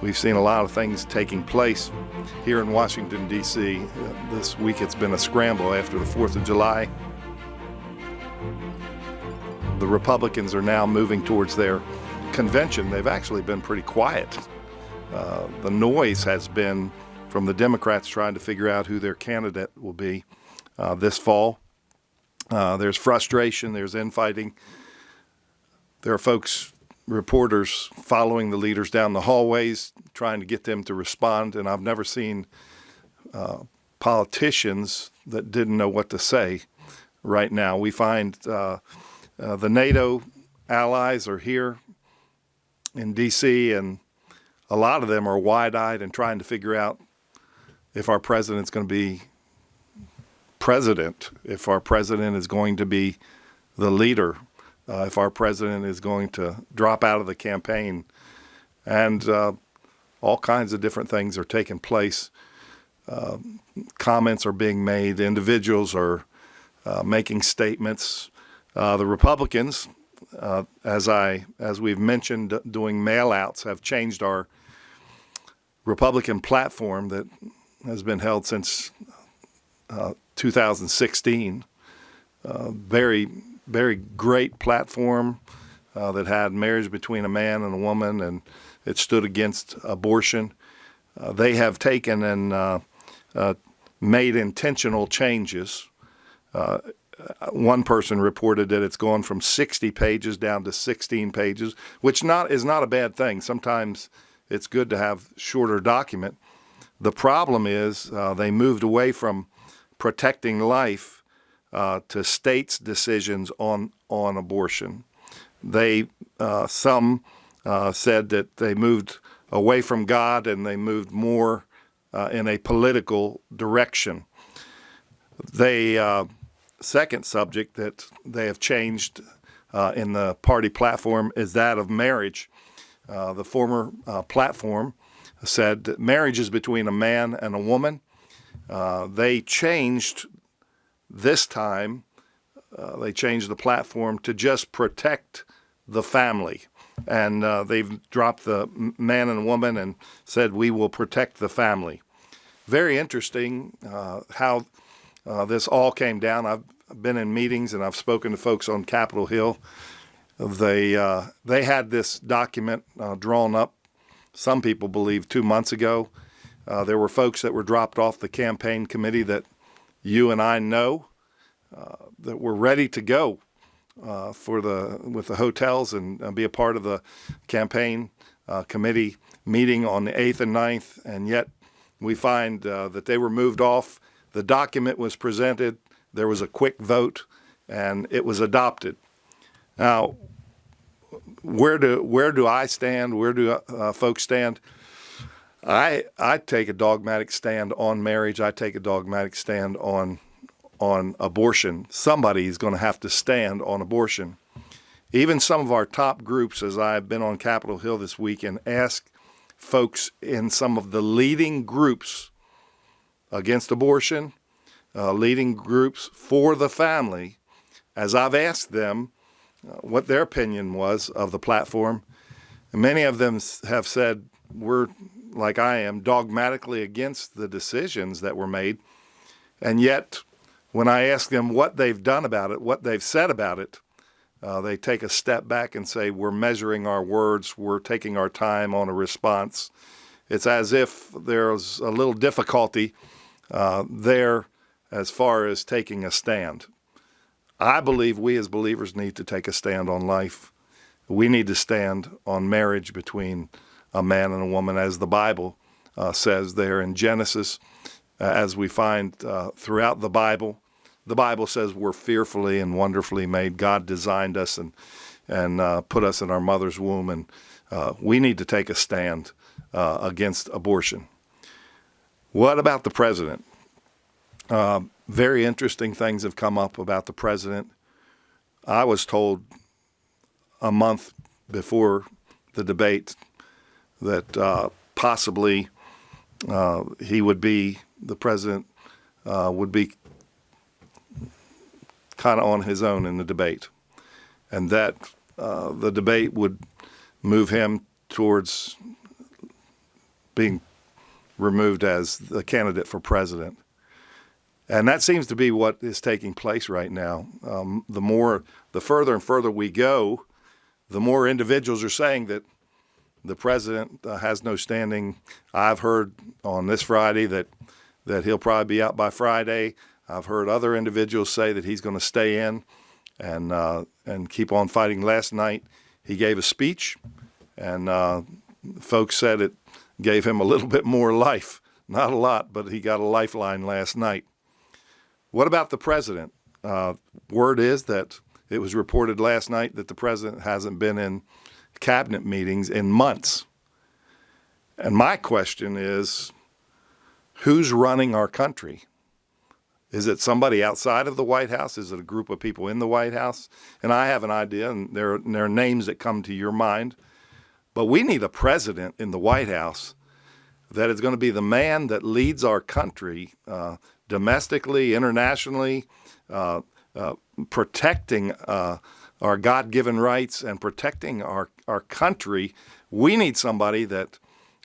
We've seen a lot of things taking place here in Washington, D.C. This week it's been a scramble after the 4th of July. The Republicans are now moving towards their convention. They've actually been pretty quiet. The noise has been from the Democrats trying to figure out who their candidate will be this fall. There's frustration, there's infighting. There are folks, reporters, following the leaders down the hallways, trying to get them to respond. And I've never seen politicians that didn't know what to say right now. We find the NATO allies are here in D.C., and a lot of them are wide-eyed and trying to figure out if our president's going to be president, if our president is going to be the leader, if our president is going to drop out of the campaign. And all kinds of different things are taking place. Comments are being made. Individuals are making statements. The Republicans, as we've mentioned, doing mail-outs, have changed our Republican platform that has been held since 2016. Very, very great platform that had marriage between a man and a woman, and it stood against abortion. They have taken and made intentional changes. One person reported that it's gone from 60 pages down to 16 pages, which is not a bad thing. Sometimes it's good to have shorter document. The problem is they moved away from protecting life to states' decisions on abortion. Some said that they moved away from God and they moved more in a political direction. Second subject that they have changed in the party platform is that of marriage. The former platform said that marriage is between a man and a woman. They changed this time. They changed the platform to just protect the family. And they've dropped the man and woman and said, we will protect the family. Very interesting how this all came down. I've been in meetings and I've spoken to folks on Capitol Hill. They had this document drawn up, some people believe 2 months ago. There were folks that were dropped off the campaign committee that you and I know that were ready to go with the hotels and be a part of the campaign committee meeting on the 8th and 9th, and yet we find that they were moved off. The document was presented. There was a quick vote, and it was adopted. Now, where do I stand? Where do folks stand? I take a dogmatic stand on marriage. I take a dogmatic stand on abortion. Somebody is going to have to stand on abortion. Even some of our top groups, as I've been on Capitol Hill this week and asked folks in some of the leading groups against abortion, leading groups for the family, as I've asked them what their opinion was of the platform, and many of them have said, we're, like I am, dogmatically against the decisions that were made. And yet, when I ask them what they've done about it, what they've said about it, they take a step back and say, we're measuring our words, we're taking our time on a response. It's as if there's a little difficulty there as far as taking a stand. I believe we as believers need to take a stand on life. We need to stand on marriage between a man and a woman, as the Bible says there in Genesis, as we find throughout the Bible. The Bible says we're fearfully and wonderfully made. God designed us and put us in our mother's womb, and we need to take a stand against abortion. What about the president? Very interesting things have come up about the president. I was told a month before the debate that possibly the president would be kind of on his own in the debate, and that the debate would move him towards being removed as the candidate for president. And that seems to be what is taking place right now. The further and further we go, the more individuals are saying that the president has no standing. I've heard on this Friday that he'll probably be out by Friday. I've heard other individuals say that he's going to stay in and keep on fighting. Last night he gave a speech, and folks said it gave him a little bit more life. Not a lot, but he got a lifeline last night. What about the president? Word is that it was reported last night that the president hasn't been in cabinet meetings in months. And my question is, who's running our country? Is it somebody outside of the White House? Is it a group of people in the White House? And I have an idea, and there are names that come to your mind. But we need a president in the White House that is going to be the man that leads our country domestically, internationally, protecting our God-given rights and protecting our country. We need somebody that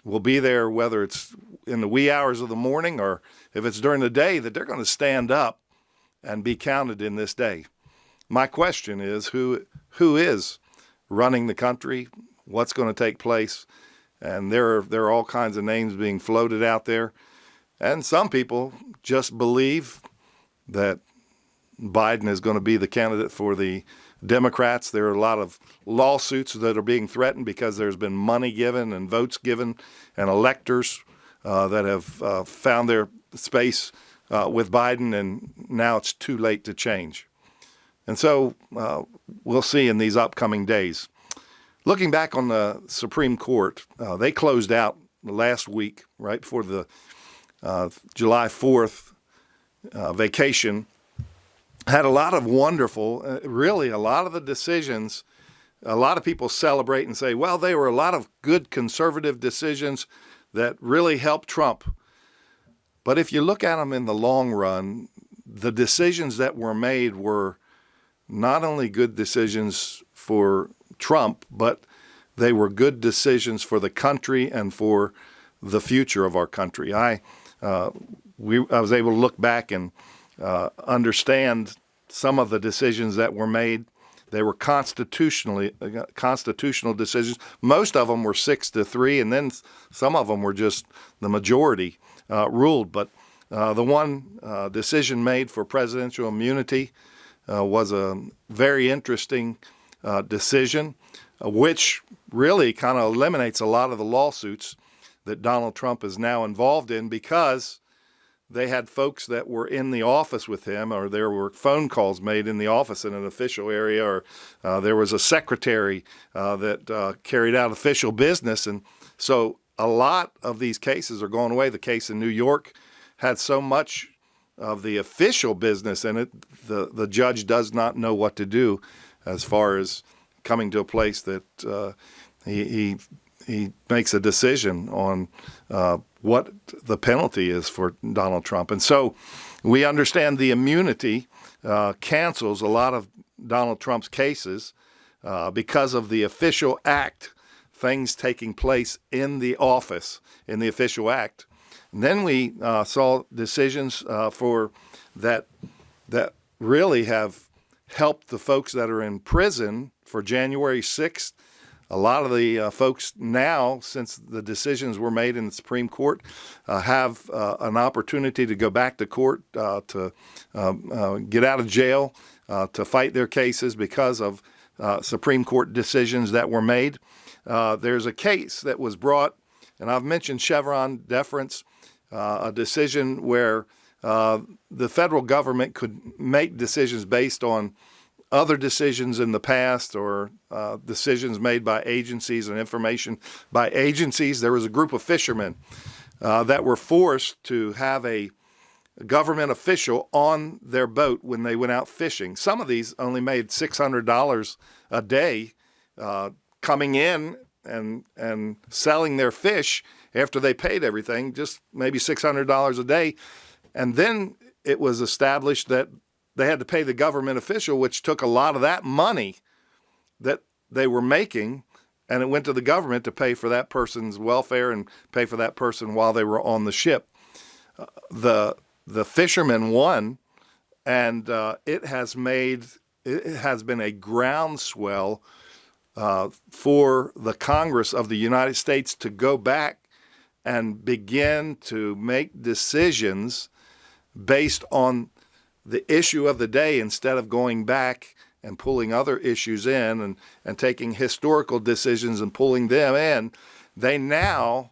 will be there, whether it's in the wee hours of the morning or if it's during the day, that they're going to stand up and be counted in this day. My question is, who is running the country? What's going to take place? And there are all kinds of names being floated out there. And some people just believe that Biden is going to be the candidate for the Democrats. There are a lot of lawsuits that are being threatened because there's been money given and votes given and electors that have found their space with Biden, and now it's too late to change. And so we'll see in these upcoming days. Looking back on the Supreme Court, they closed out last week, right before the July 4th vacation, had a lot of wonderful, really a lot of the decisions, a lot of people celebrate and say, well, they were a lot of good conservative decisions that really helped Trump. But if you look at them in the long run, the decisions that were made were not only good decisions for Trump, but they were good decisions for the country and for the future of our country. I was able to look back and understand some of the decisions that were made. They were constitutional decisions. Most of them were 6-3, and then some of them were just the majority ruled. But the one decision made for presidential immunity was a very interesting decision, which really kind of eliminates a lot of the lawsuits that Donald Trump is now involved in, because they had folks that were in the office with him, or there were phone calls made in the office in an official area, or there was a secretary that carried out official business. And so a lot of these cases are going away. The case in New York had so much of the official business in it, the judge does not know what to do as far as coming to a place that he makes a decision on what the penalty is for Donald Trump. And so we understand the immunity cancels a lot of Donald Trump's cases because of the official act, things taking place in the office, in the official act. And then we saw decisions for that really have helped the folks that are in prison for January 6th. A lot of the folks now, since the decisions were made in the Supreme Court, have an opportunity to go back to court, to get out of jail, to fight their cases because of Supreme Court decisions that were made. There's a case that was brought, and I've mentioned Chevron deference, a decision where the federal government could make decisions based on other decisions in the past, or decisions made by agencies and information by agencies. There was a group of fishermen that were forced to have a government official on their boat when they went out fishing. Some of these only made $600 a day coming in and selling their fish after they paid everything, just maybe $600 a day. And then it was established that they had to pay the government official, which took a lot of that money that they were making and it went to the government to pay for that person's welfare and pay for that person while they were on the ship. The fishermen won, and it has been a groundswell for the Congress of the United States to go back and begin to make decisions based on the issue of the day instead of going back and pulling other issues in and taking historical decisions and pulling them in. They now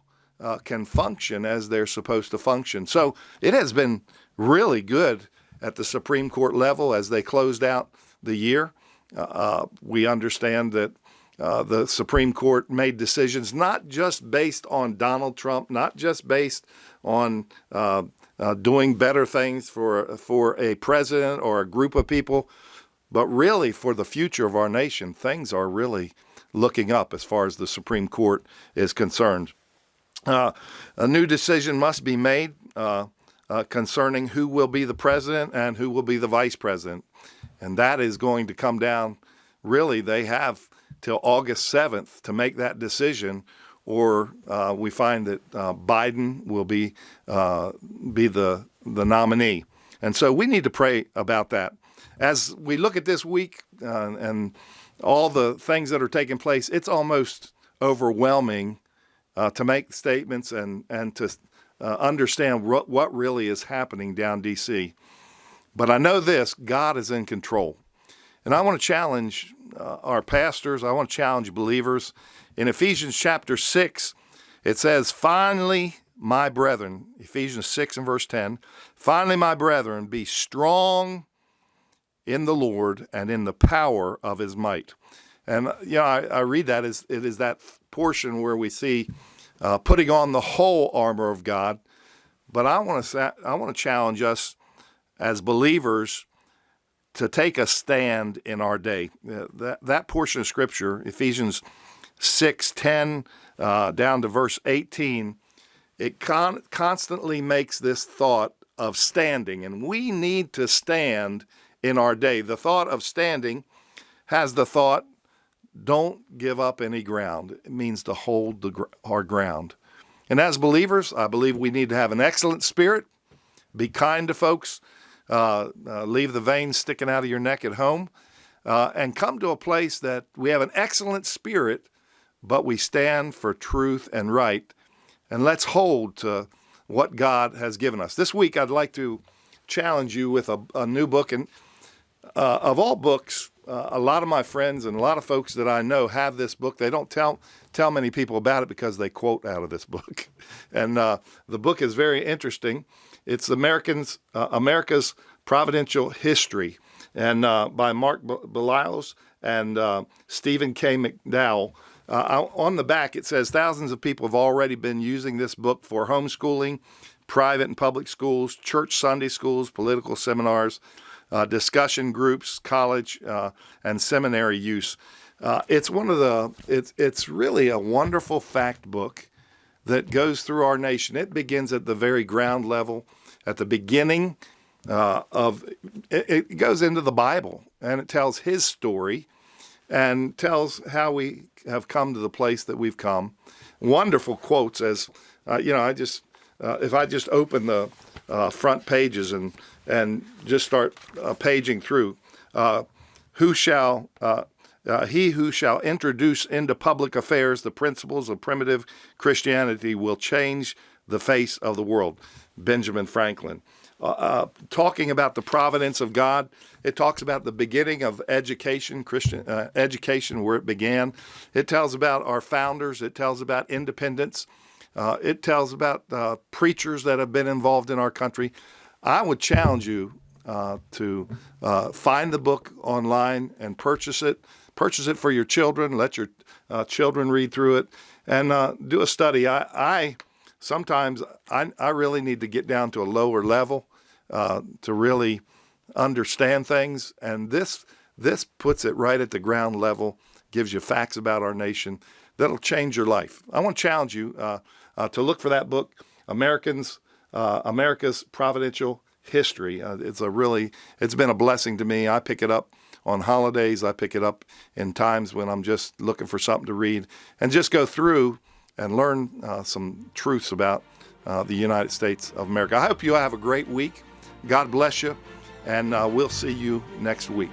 can function as they're supposed to function. So it has been really good at the Supreme Court level as they closed out the year. We understand that the Supreme Court made decisions not just based on Donald Trump, not just based on doing better things for a president or a group of people, but really for the future of our nation. Things are really looking up as far as the Supreme Court is concerned. A new decision must be made concerning who will be the president and who will be the vice president. And that is going to come down, really, they have till August 7th to make that decision, or we find that Biden will be the nominee. And so we need to pray about that. As we look at this week and all the things that are taking place, it's almost overwhelming to make statements and to understand what really is happening down D.C. But I know this, God is in control. And I want to challenge our pastors, I want to challenge believers. In Ephesians chapter 6, it says, finally, my brethren, Ephesians 6 and verse 10, finally, my brethren, be strong in the Lord and in the power of his might. And, I read that as it is that portion where we see putting on the whole armor of God. But I want to challenge us as believers to take a stand in our day. That portion of Scripture, Ephesians 6:10 down to verse 18, it constantly makes this thought of standing, and we need to stand in our day. The thought of standing has the thought, don't give up any ground. It means to hold our ground. And as believers, I believe we need to have an excellent spirit, be kind to folks, leave the veins sticking out of your neck at home, and come to a place that we have an excellent spirit, but we stand for truth and right. And let's hold to what God has given us. This week, I'd like to challenge you with a new book. And of all books, a lot of my friends and a lot of folks that I know have this book. They don't tell many people about it because they quote out of this book. And the book is very interesting. It's America's Providential History, and by Mark Belials and Stephen K. McDowell. On the back, it says thousands of people have already been using this book for homeschooling, private and public schools, church Sunday schools, political seminars, discussion groups, college, and seminary use. It's really a wonderful fact book that goes through our nation. It begins at the very ground level, at the beginning it goes into the Bible, and it tells his story and tells how we have come to the place that we've come. Wonderful quotes as, if I just open the front pages and just start paging through, he who shall introduce into public affairs the principles of primitive Christianity will change the face of the world. Benjamin Franklin. Talking about the providence of God, it talks about the beginning of education, Christian education, where it began. It tells about our founders. It tells about independence. It tells about preachers that have been involved in our country. I would challenge you to find the book online and purchase it. Purchase it for your children. Let your children read through it and do a study. Sometimes I really need to get down to a lower level to really understand things, and this puts it right at the ground level, gives you facts about our nation that'll change your life. I want to challenge you to look for that book, America's Providential History. It's been a blessing to me. I pick it up on holidays. I pick it up in times when I'm just looking for something to read and just go through and learn some truths about the United States of America. I hope you have a great week. God bless you, and we'll see you next week.